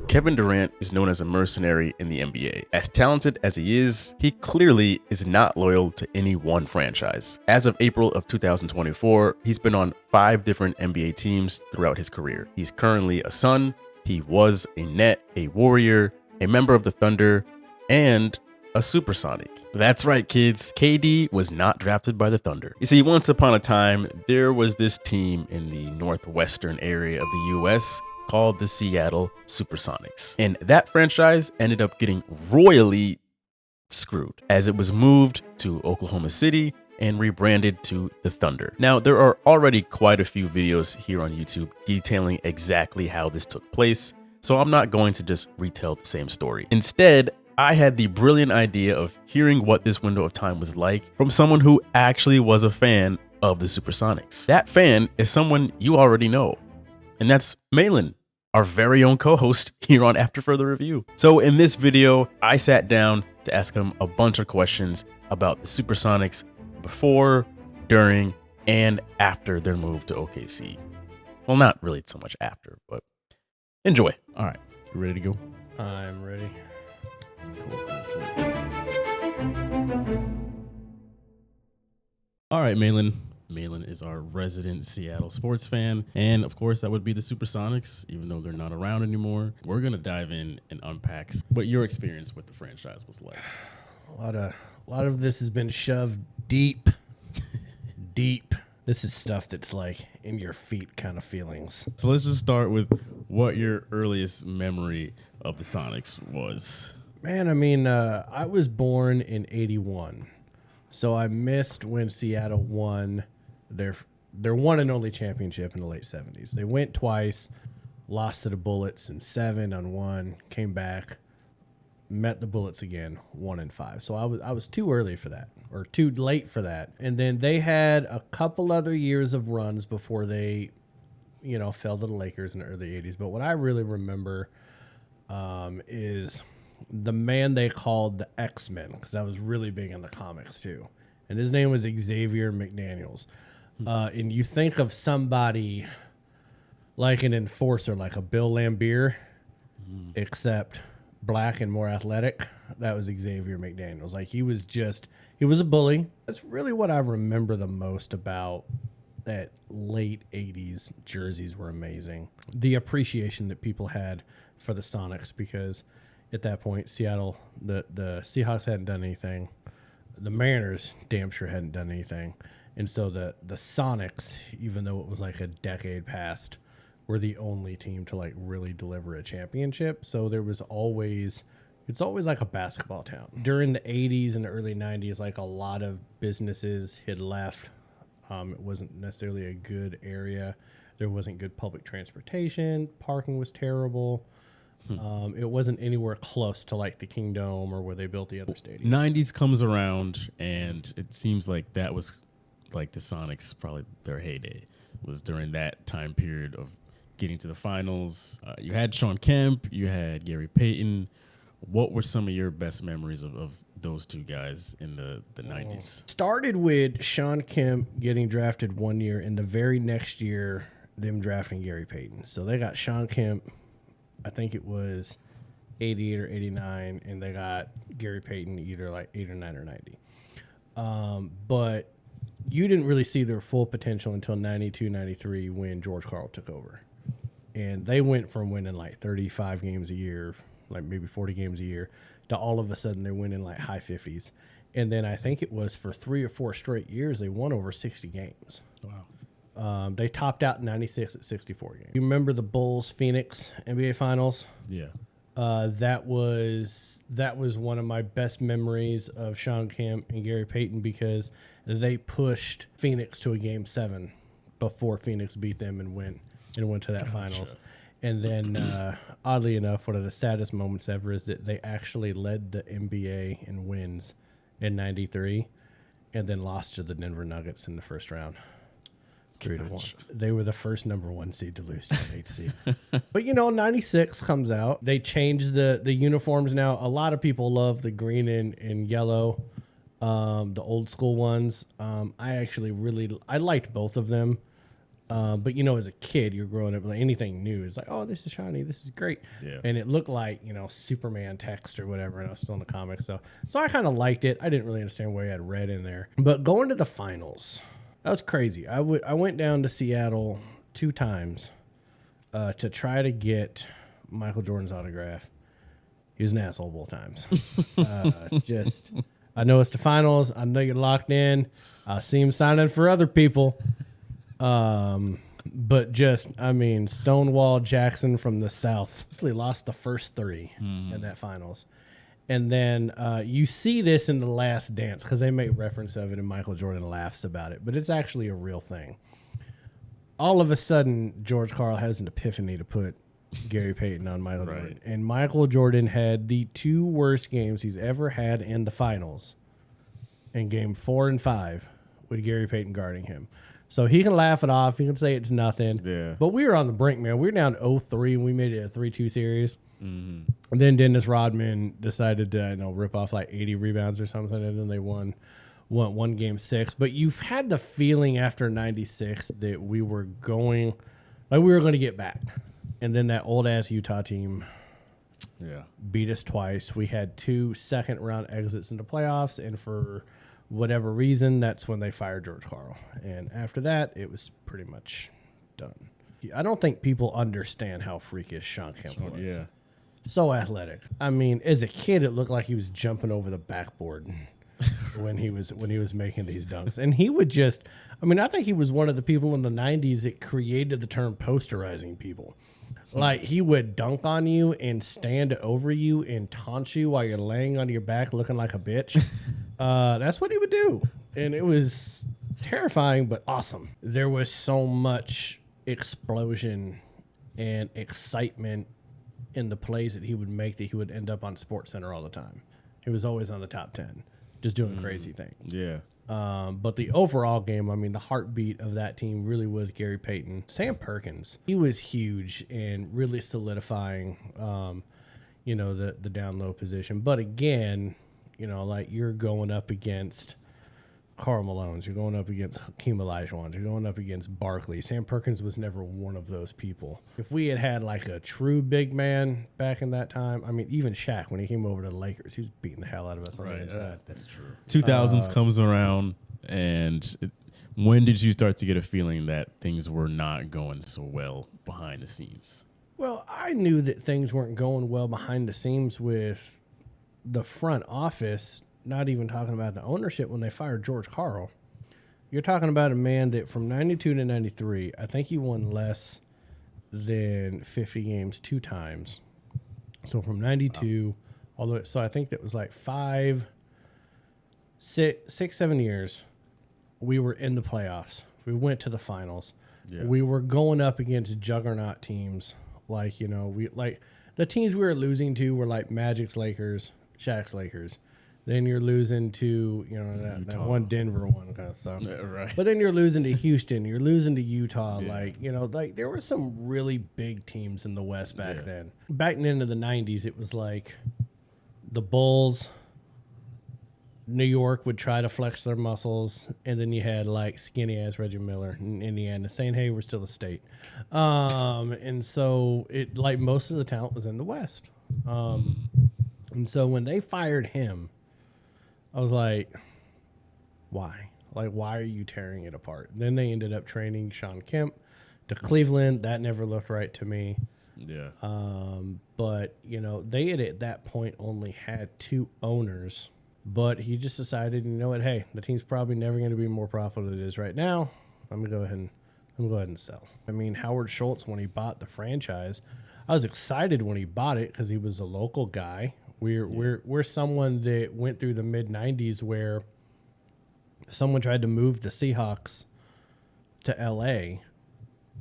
Kevin Durant is known as a mercenary in the NBA. As talented as he is, he clearly is not loyal to any one franchise. As of April of 2024, he's been on 5 different NBA teams throughout his career. He's currently a Sun, he was a Net, a Warrior, a member of the Thunder, and a Supersonic. That's right, kids. KD was not drafted by the Thunder. You see, once upon a time, there was this team in the northwestern area of the US called the Seattle Supersonics. And that franchise ended up getting royally screwed as it was moved to Oklahoma City and rebranded to the Thunder. Now, there are already quite a few videos here on YouTube detailing exactly how this took place, so I'm not going to just retell the same story. Instead, I had the brilliant idea of hearing what this window of time was like from someone who actually was a fan of the Supersonics. That fan is someone you already know, and that's Malin, our very own co-host here on After Further Review. So in this video, I sat down to ask him a bunch of questions about the Supersonics before, during, and after their move to OKC. Well, not really so much after, but enjoy. All right, you ready to go? I'm ready. Cool. All right, Malin. Malin is our resident Seattle sports fan. And of course, that would be the Supersonics, even though they're not around anymore. We're going to dive in and unpack what your experience with the franchise was like. A lot of this has been shoved deep. This is stuff that's like in your feet kind of feelings. So let's just start with what your earliest memory of the Sonics was. Man, I mean, I was born in 81. So I missed when Seattle won their one and only championship in the late 70s. They went twice, lost to the Bullets in 7 on 1, came back, met the Bullets again, 1 and 5. So I was too early for that, or too late for that. And then they had a couple other years of runs before they, fell to the Lakers in the early 80s. But what I really remember is the man they called the X-Men, because that was really big in the comics too. And his name was Xavier McDaniels. And you think of somebody like an enforcer, like a Bill Lambier, except black and more athletic. That was Xavier McDaniels. Like he was a bully. That's really what I remember the most about that late 80s jerseys were amazing. The appreciation that people had for the Sonics, because at that point, Seattle, the Seahawks hadn't done anything. The Mariners damn sure hadn't done anything. And so the Sonics, even though it was like a decade past, were the only team to like really deliver a championship. So it's always like a basketball town. During the 80s and the early 90s, like a lot of businesses had left. It wasn't necessarily a good area. There wasn't good public transportation. Parking was terrible. It wasn't anywhere close to like the Kingdome or where they built the other stadiums. 90s comes around, and it seems like that was like the Sonics, probably their heyday, was during that time period of getting to the finals. You had Shawn Kemp, you had Gary Payton. What were some of your best memories of those two guys in the 90s? Started with Shawn Kemp getting drafted one year, and the very next year, them drafting Gary Payton. So they got Shawn Kemp, I think it was 88 or 89, and they got Gary Payton either like 8 or 9 or 90. But you didn't really see their full potential until 92, 93 when George Karl took over. And they went from winning like 35 games a year, like maybe 40 games a year, to all of a sudden they're winning like high 50s. And then I think it was for 3 or 4 straight years, they won over 60 games. Wow. They topped out in 96 at 64 games. You remember the Bulls-Phoenix NBA Finals? Yeah. That was one of my best memories of Shawn Kemp and Gary Payton, because they pushed Phoenix to a Game 7 before Phoenix beat them and went to that finals. And then, oddly enough, one of the saddest moments ever is that they actually led the NBA in wins in 93 and then lost to the Denver Nuggets in the first round. 3-1. They were the first number 1 seed to lose to an 8 seed. But 96 comes out. They changed the uniforms now. A lot of people love the green and yellow, the old school ones. I actually I liked both of them. But you know, as a kid, you're growing up like anything new is like, oh, this is shiny, this is great, and it looked like Superman text or whatever, and I was still in the comics, so I kind of liked it. I didn't really understand why I had red in there, but going to the finals, that was crazy. I went down to Seattle 2 times to try to get Michael Jordan's autograph. He was an asshole both times. I know it's the finals. I know you're locked in. I see him signing for other people. But Stonewall Jackson from the South actually lost the first 3 in that finals. And then you see this in The Last Dance because they make reference of it and Michael Jordan laughs about it. But it's actually a real thing. All of a sudden, George Karl has an epiphany to put Gary Payton on Michael Jordan. And Michael Jordan had the 2 worst games he's ever had in the finals in game 4 and 5 with Gary Payton guarding him. So he can laugh it off. He can say it's nothing. Yeah. But we were on the brink, man. We were down 0-3 and we made it a 3-2 series. And then Dennis Rodman decided to rip off like 80 rebounds or something, and then they won game 6. But you've had the feeling after 96 that we were going to get back. And then that old-ass Utah team beat us twice. We had 2 second-round exits into playoffs, and for whatever reason, that's when they fired George Karl. And after that, it was pretty much done. I don't think people understand how freakish Shawn Kemp was. Yeah. So athletic. I mean, as a kid, it looked like he was jumping over the backboard when he was making these dunks. And he would I think he was one of the people in the 90s that created the term posterizing people. Like, he would dunk on you and stand over you and taunt you while you're laying on your back looking like a bitch. That's what he would do. And it was terrifying, but awesome. There was so much explosion and excitement in the plays that he would make that he would end up on SportsCenter all the time. He was always on the top 10, just doing crazy things. Yeah. But the overall game, the heartbeat of that team really was Gary Payton. Sam Perkins, he was huge and really solidifying, the down low position. But again, you're going up against Karl Malone's, you're going up against Hakeem Olajuwon's, you're going up against Barkley. Sam Perkins was never one of those people. If we had like a true big man back in that time, even Shaq, when he came over to the Lakers, he was beating the hell out of us on the inside. That's true. 2000s comes around, and when did you start to get a feeling that things were not going so well behind the scenes? Well, I knew that things weren't going well behind the scenes with the front office. Not even talking about the ownership when they fired George Karl. You're talking about a man that from 92 to 93, I think he won less than 50 games 2 times. So from 92, so I think that was like 6, 7 years, we were in the playoffs. We went to the finals. Yeah. We were going up against juggernaut teams. The teams we were losing to were like Magic's Lakers, Shaq's Lakers. Then you're losing to, that one Denver one kind of stuff. Yeah, right. But then you're losing to Houston. You're losing to Utah. Yeah. There were some really big teams in the West back then. Back into the 90s, it was like the Bulls, New York would try to flex their muscles. And then you had like skinny-ass Reggie Miller in Indiana saying, hey, we're still a state. And so most of the talent was in the West. And so when they fired him, I was like, why? Why are you tearing it apart? Then they ended up training Shawn Kemp to Cleveland. That never looked right to me. Yeah. But, they had at that point only had 2 owners. But he just decided, hey, the team's probably never going to be more profitable than it is right now. I'm going to go ahead and sell. Howard Schultz, when he bought the franchise, I was excited when he bought it because he was a local guy. We're someone that went through the mid-90s where someone tried to move the Seahawks to L.A.,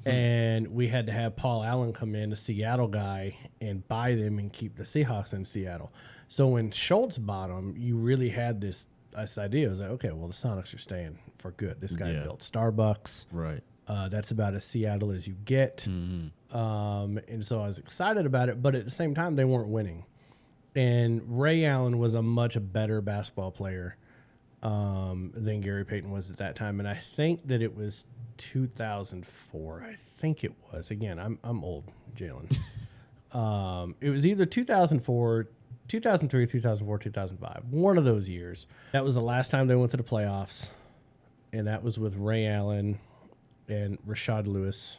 and we had to have Paul Allen come in, a Seattle guy, and buy them and keep the Seahawks in Seattle. So when Schultz bought them, you really had this idea. It was like, okay, well, the Sonics are staying for good. This guy built Starbucks. Right. That's about as Seattle as you get. Mm-hmm. And so I was excited about it, but at the same time, they weren't winning. And Ray Allen was a much better basketball player than Gary Payton was at that time. And I think that it was 2004. I think it was. Again, I'm old, Jalen. It was either 2004, 2003, 2004, 2005. One of those years. That was the last time they went to the playoffs. And that was with Ray Allen and Rashard Lewis.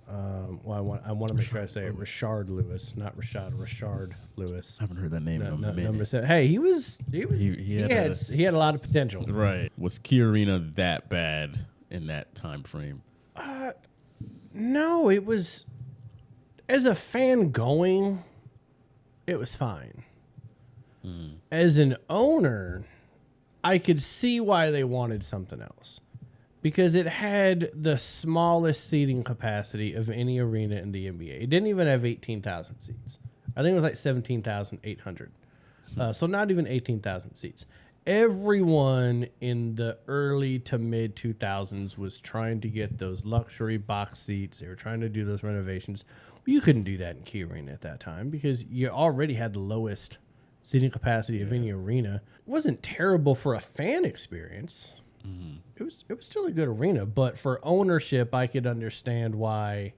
Well, I want to make sure I say it Rashard Lewis, not Rashard Lewis. I haven't heard that name in a minute. Number 7. Hey, he had a lot of potential. Right. Was Key Arena that bad in that time frame? No, it was, as a fan going, it was fine. As an owner, I could see why they wanted something else. Because it had the smallest seating capacity of any arena in the NBA. It didn't even have 18,000 seats. I think it was like 17,800. So not even 18,000 seats. Everyone in the early to mid 2000s was trying to get those luxury box seats. They were trying to do those renovations. You couldn't do that in Key Arena at that time because you already had the lowest seating capacity of any arena. It wasn't terrible for a fan experience. It was still a good arena, but for ownership, I could understand why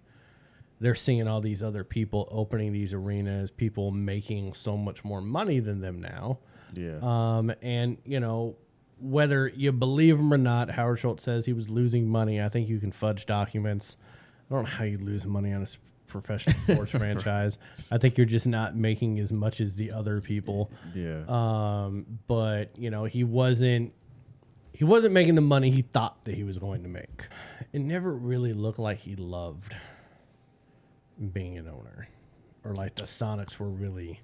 they're seeing all these other people opening these arenas, people making so much more money than them now. Yeah. And you know, whether you believe him or not, Howard Schultz says he was losing money. I think you can fudge documents. I don't know how you lose money on a professional sports franchise. I think you're just not making as much as the other people. Yeah. But you know, he wasn't making the money he thought that he was going to make. It never really looked like he loved being an owner, or like the Sonics were really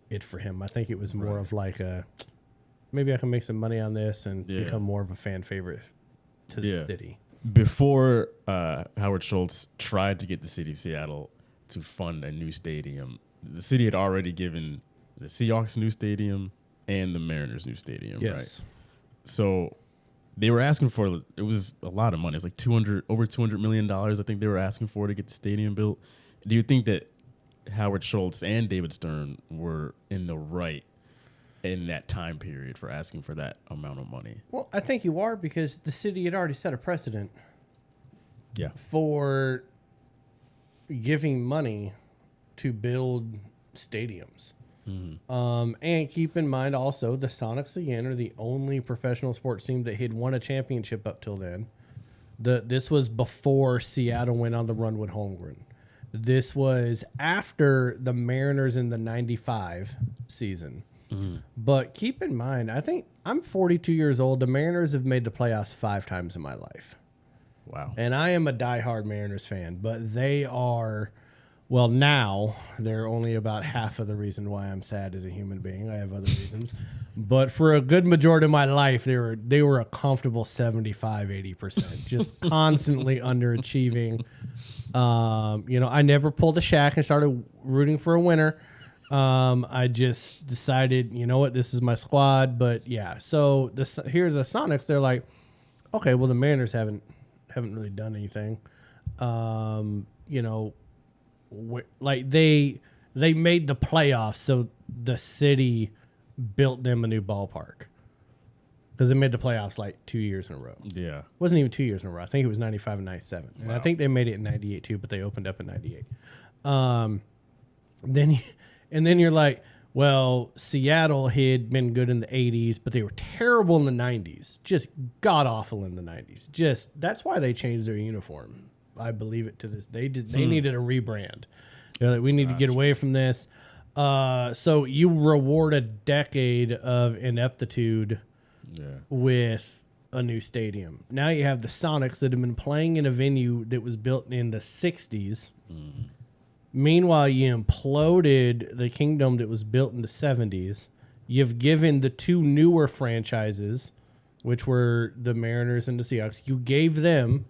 it for him. I think it was more of like maybe I can make some money on this and become more of a fan favorite to the city. Before Howard Schultz tried to get the city of Seattle to fund a new stadium, the city had already given the Seahawks new stadium and the Mariners new stadium, right? So they were asking for, it was a lot of money. It's like over $200 million, I think they were asking for to get the stadium built. Do you think that Howard Schultz and David Stern were in the right in that time period for asking for that amount of money? Well, I think you are, because the city had already set a precedent for giving money to build stadiums. And keep in mind also, the Sonics, again, are the only professional sports team that had won a championship up till then. This was before Seattle went on the run with Holmgren. This was after the Mariners in the 95 season. But keep in mind, I think I'm 42 years old. The Mariners have made the playoffs 5 times in my life. Wow. And I am a diehard Mariners fan, but they are... Well, now they're only about half of the reason why I'm sad as a human being. I have other reasons. But for a good majority of my life, they were a comfortable 75-80%, just constantly underachieving. You know, I never pulled a Shaq and started rooting for a winner. I just decided, you know what, this is my squad. But yeah, so here's the Sonics. They're like, okay, well, the Mariners haven't really done anything. You know, like they made the playoffs, so the city built them a new ballpark because they made the playoffs like 2 years in a row. Yeah, it wasn't even 2 years in a row. I think it was 95 and 97, and I think they made it in 98 too, but they opened up in 98. Then you're like, well, Seattle had been good in the 80s, but they were terrible in the 90s, just god awful in the 90s. Just that's why they changed their uniform. I believe it to this. They needed a rebrand. They're like, we need to get away from this. So you reward a decade of ineptitude with a new stadium. Now you have the Sonics that have been playing in a venue that was built in the 60s. Meanwhile, you imploded the Kingdom that was built in the 70s. You've given the 2 newer franchises, which were the Mariners and the Seahawks, you gave them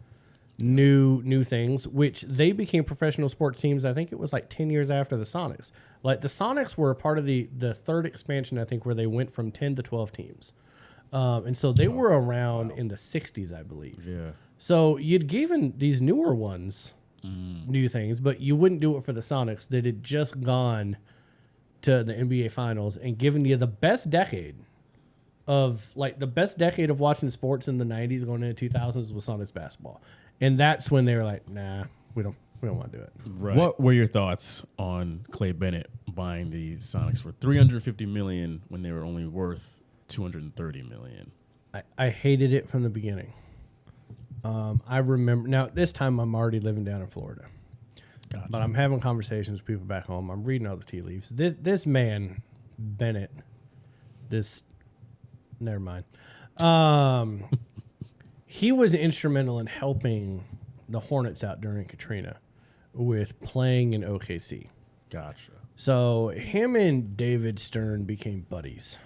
new things, which they became professional sports teams. I think it was like 10 years after the Sonics. Like the Sonics were a part of the third expansion, I think, where they went from 10 to 12 teams. And so they were around in the 60s, I believe. Yeah. So you'd given these newer ones new things, but you wouldn't do it for the Sonics that had just gone to the NBA Finals and given you the best decade of like the best decade of watching sports in the 90s going into 2000s was Sonics basketball. And that's when they were like, nah, we don't want to do it. Right. What were your thoughts on Clay Bennett buying the Sonics for $350 million when they were only worth $230 million? I hated it from the beginning. I remember now. This time I'm already living down in Florida, Gotcha. but I'm having conversations with people back home. I'm reading all the tea leaves. This man Bennett, never mind. He was instrumental in helping the Hornets out during Katrina with playing in OKC. Gotcha. So him and David Stern became buddies.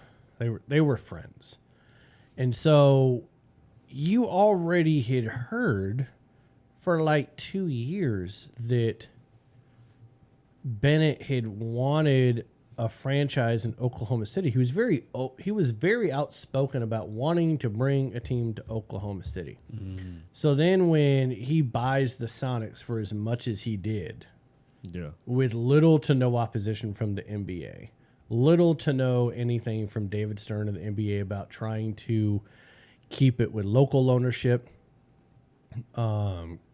They were friends. And so you already had heard for like 2 years that Bennett had wanted a franchise in Oklahoma City. He was very outspoken about wanting to bring a team to Oklahoma City. So then when he buys the Sonics for as much as he did, with little to no opposition from the NBA, little to no anything from David Stern and the NBA about trying to keep it with local ownership,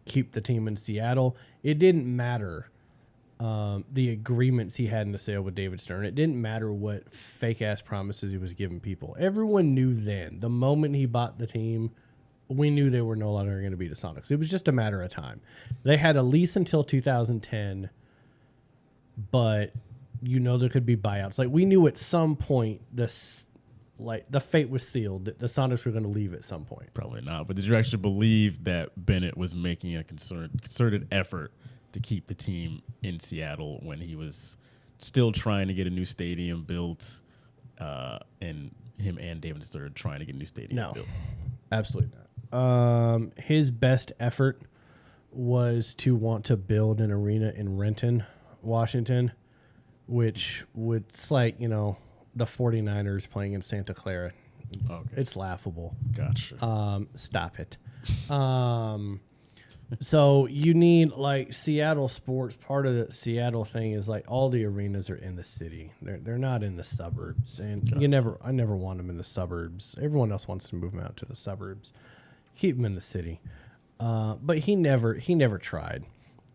keep the team in Seattle, it didn't matter. The agreements he had in the sale with David Stern, it didn't matter what fake ass promises he was giving people. Everyone knew then, the moment he bought the team, we knew they were no longer going to be the Sonics. It was just a matter of time. They had a lease until 2010, but there could be buyouts. Like we knew at some point the fate was sealed that the Sonics were going to leave at some point. Probably not. But did you actually believe that Bennett was making a concerted effort to keep the team in Seattle when he was still trying to get a new stadium built, and him and David Stern trying to get a new stadium built? Absolutely not. His best effort was to want to build an arena in Renton, Washington, which it's like, the 49ers playing in Santa Clara. It's laughable. Gotcha. Stop it. So you need like Seattle sports. Part of the Seattle thing is like all the arenas are in the city. They're not in the suburbs, and I never want them in the suburbs. Everyone else wants to move them out to the suburbs. Keep them in the city. But he never tried.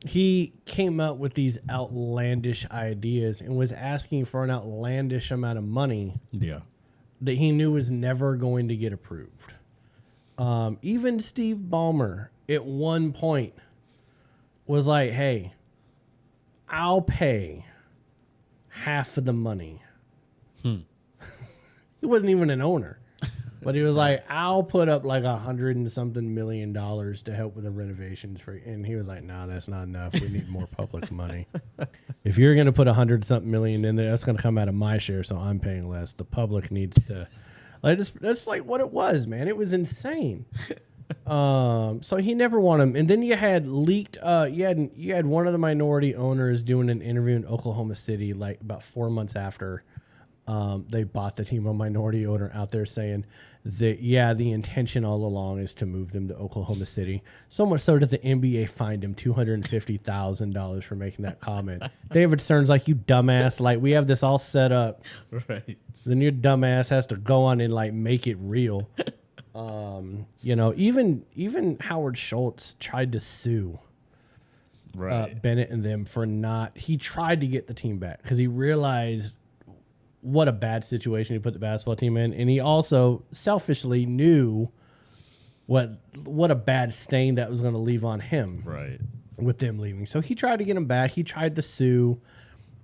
He came up with these outlandish ideas and was asking for an outlandish amount of money. Yeah. That he knew was never going to get approved. Even Steve Ballmer at one point was like, hey, I'll pay half of the money. He wasn't even an owner, but he was like, I'll put up like $100 and something million to help with the renovations and he was like, no, that's not enough. We need more public money. If you're going to put $100 something million in there, that's going to come out of my share. So I'm paying less. The public needs to, that's like what it was, man. It was insane. So he never won him. And then you had leaked, you had one of the minority owners doing an interview in Oklahoma City, like about 4 months after they bought the team, a minority owner out there saying that, the intention all along is to move them to Oklahoma City. So much so that the NBA fined him $250,000 for making that comment. David Stern's like, you dumbass. Like, we have this all set up. Right. Then your dumbass has to go on and like make it real. Even Howard Schultz tried to sue Bennett and them for he tried to get the team back because he realized what a bad situation he put the basketball team in. And he also selfishly knew what a bad stain that was going to leave on him with them leaving. So he tried to get him back. He tried to sue.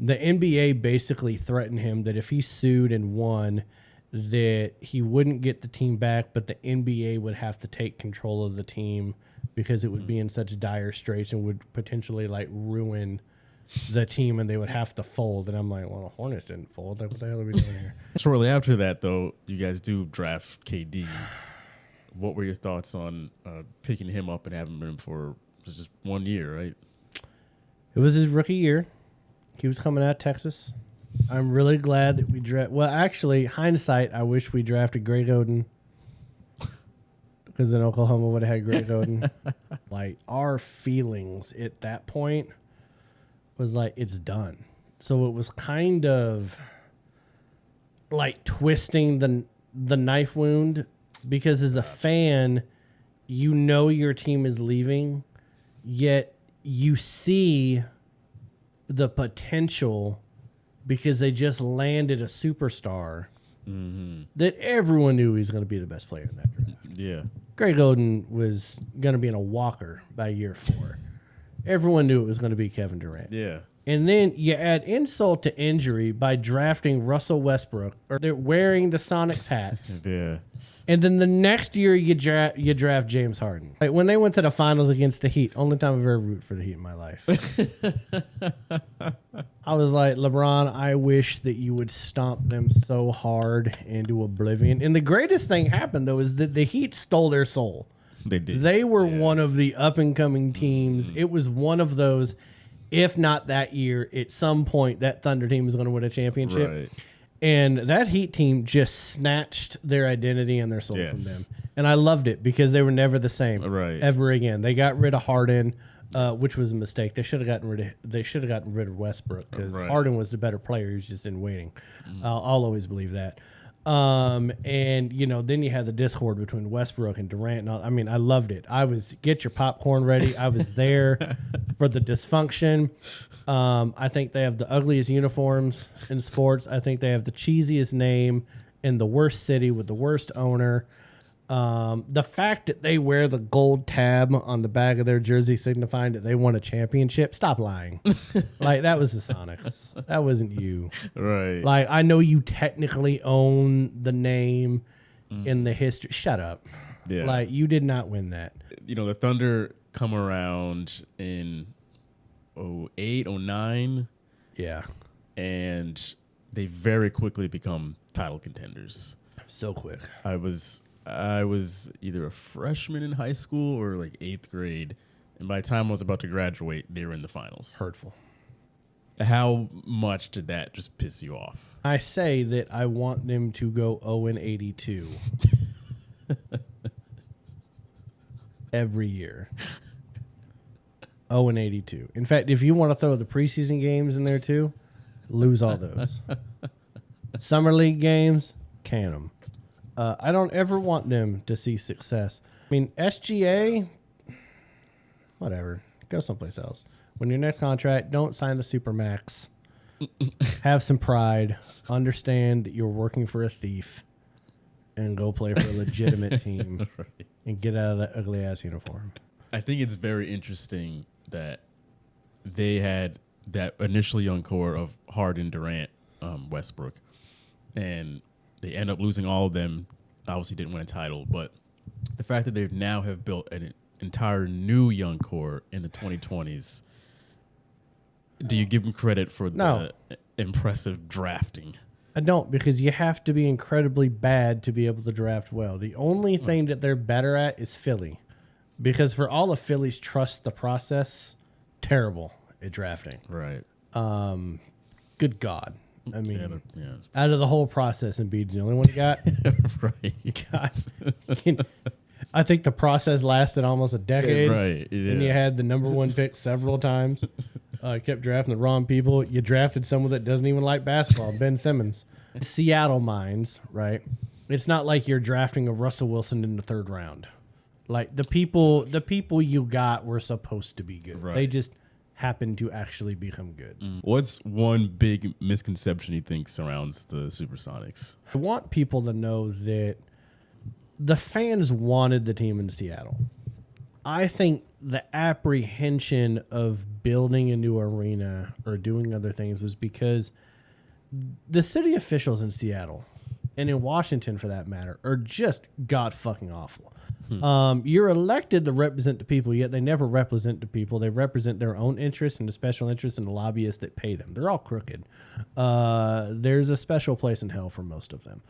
The NBA basically threatened him that if he sued and won, that he wouldn't get the team back, but the NBA would have to take control of the team because it would be in such dire straits and would potentially like ruin the team and they would have to fold. And I'm like, well, the Hornets didn't fold. Like, what the hell are we doing here? Shortly after that, though, you guys do draft KD. What were your thoughts on picking him up and having him for just 1 year, right? It was his rookie year. He was coming out of Texas. I'm really glad that we drafted. Well, actually, hindsight, I wish we drafted Greg Oden because then Oklahoma would have had Greg Oden. Like, our feelings at that point was like, it's done. So it was kind of like twisting the knife wound because as a fan, you know your team is leaving, yet you see the potential because they just landed a superstar that everyone knew he was going to be the best player in that draft. Yeah. Greg Oden was going to be in a walker by year 4. Everyone knew it was going to be Kevin Durant. Yeah. And then you add insult to injury by drafting Russell Westbrook, or they're wearing the Sonics hats. Yeah. And then the next year you draft James Harden. Like when they went to the finals against the Heat, only time I've ever rooted for the Heat in my life. I was like, LeBron, I wish that you would stomp them so hard into oblivion. And the greatest thing happened though is that the Heat stole their soul. They did. They were one of the up and coming teams. It was one of those, if not that year, at some point that Thunder team was going to win a championship. Right. And that Heat team just snatched their identity and their soul from them. And I loved it because they were never the same ever again. They got rid of Harden, which was a mistake. They should have gotten rid of Westbrook because Harden was the better player. He was just in waiting. I'll always believe that. And you know, then you had the discord between Westbrook and Durant. And I mean, I loved it. Get your popcorn ready. I was there for the dysfunction. I think they have the ugliest uniforms in sports. I think they have the cheesiest name in the worst city with the worst owner. The fact that they wear the gold tab on the back of their jersey signifying that they won a championship. Stop lying. Like, that was the Sonics. That wasn't you. Right. Like, I know you technically own the name in the history. Shut up. Yeah. Like, you did not win that. You know, the Thunder come around in 08, 09. Yeah. And they very quickly become title contenders. So quick. I was either a freshman in high school or like 8th grade, and by the time I was about to graduate, they were in the finals. Hurtful. How much did that just piss you off? I say that I want them to go 0-82 every year. 0-82. In fact, if you want to throw the preseason games in there too, lose all those. Summer league games, can them. I don't ever want them to see success. I mean, SGA, whatever. Go someplace else. When your next contract, don't sign the Supermax. Have some pride. Understand that you're working for a thief. And go play for a legitimate team. Right. And get out of that ugly-ass uniform. I think it's very interesting that they had that initial young core of Harden, Durant, Westbrook. And they end up losing all of them. Obviously didn't win a title, but the fact that they now have built an entire new young core in the 2020s, do you give them credit for the impressive drafting? I don't, because you have to be incredibly bad to be able to draft well. The only thing that they're better at is Philly, because for all of Philly's trust the process, terrible at drafting. Right. Good God. I mean, yeah. out of the whole process, Embiid's the only one you got. Right. God. I think the process lasted almost a decade. Right. Yeah. And you had the number one pick several times. Kept drafting the wrong people. You drafted someone that doesn't even like basketball, Ben Simmons. Seattle minds, right? It's not like you're drafting a Russell Wilson in the 3rd round. Like the people you got were supposed to be good. Right. They just happened to actually become good. What's one big misconception you think surrounds the Supersonics? I want people to know that the fans wanted the team in Seattle. I think the apprehension of building a new arena or doing other things was because the city officials in Seattle and in Washington, for that matter, are just god fucking awful. You're elected to represent the people, yet they never represent the people. They represent their own interests and the special interests and the lobbyists that pay them. They're all crooked. There's a special place in hell for most of them.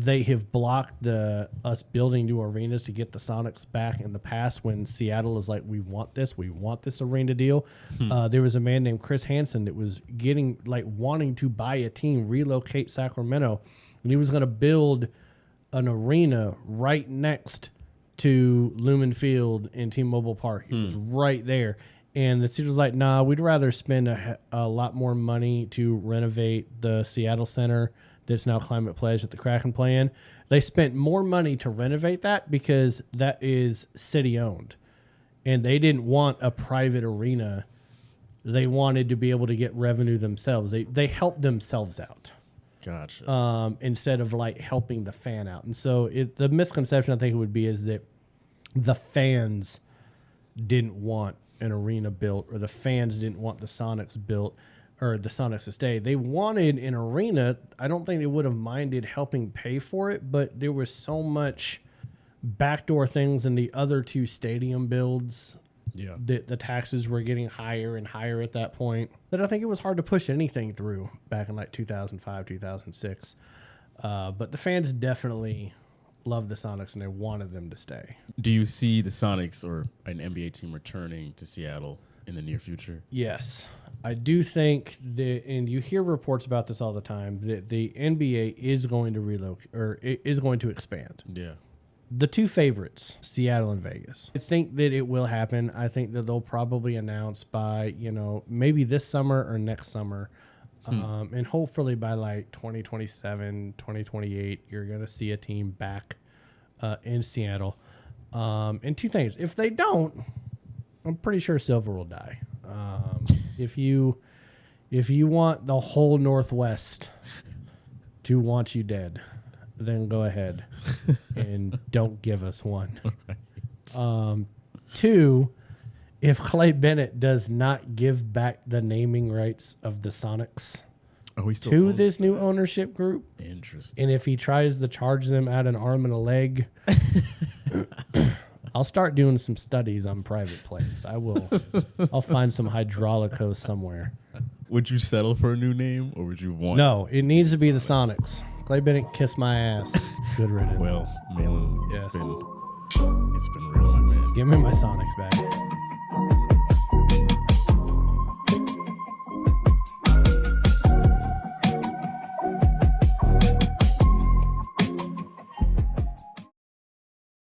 They have blocked us building new arenas to get the Sonics back in the past when Seattle is like, we want this arena deal. There was a man named Chris Hansen that was wanting to buy a team, relocate Sacramento, and he was going to build an arena right next to Lumen Field and T-Mobile Park. It was right there. And the city was like, nah, we'd rather spend a lot more money to renovate the Seattle Center that's now Climate Pledge at the Kraken play-in. They spent more money to renovate that because that is city-owned. And they didn't want a private arena. They wanted to be able to get revenue themselves. They helped themselves out. Gotcha. Instead of like helping the fan out. And so the misconception I think it would be is that the fans didn't want an arena built, or the fans didn't want the Sonics built, or the Sonics to stay. They wanted an arena. I don't think they would have minded helping pay for it, but there was so much backdoor things in the other two stadium builds. Yeah. That the taxes were getting higher and higher at that point, that I think it was hard to push anything through back in like 2005, 2006. But the fans definitely loved the Sonics and they wanted them to stay. Do you see the Sonics or an NBA team returning to Seattle in the near future? Yes. I do think that, and you hear reports about this all the time, that the NBA is going to relocate, or is going to expand. Yeah. The two favorites, Seattle and Vegas. I think that it will happen. I think that they'll probably announce by, maybe this summer or next summer. And hopefully by like 2027, 2028, you're going to see a team back in Seattle. And two things. If they don't, I'm pretty sure Silver will die. If you want the whole Northwest to want you dead, then go ahead and don't give us one. Right. Two, if Clay Bennett does not give back the naming rights of the Sonics to this new ownership group, interesting. And if he tries to charge them out an arm and a leg, I'll start doing some studies on private planes. I'll find some hydraulic hose somewhere. Would you settle for a new name, or would you want? No, it needs to be the Sonics. Clay Bennett, kiss my ass. Good riddance. Well, Malin, Yes. it's been real, my man. Give me my Sonics back.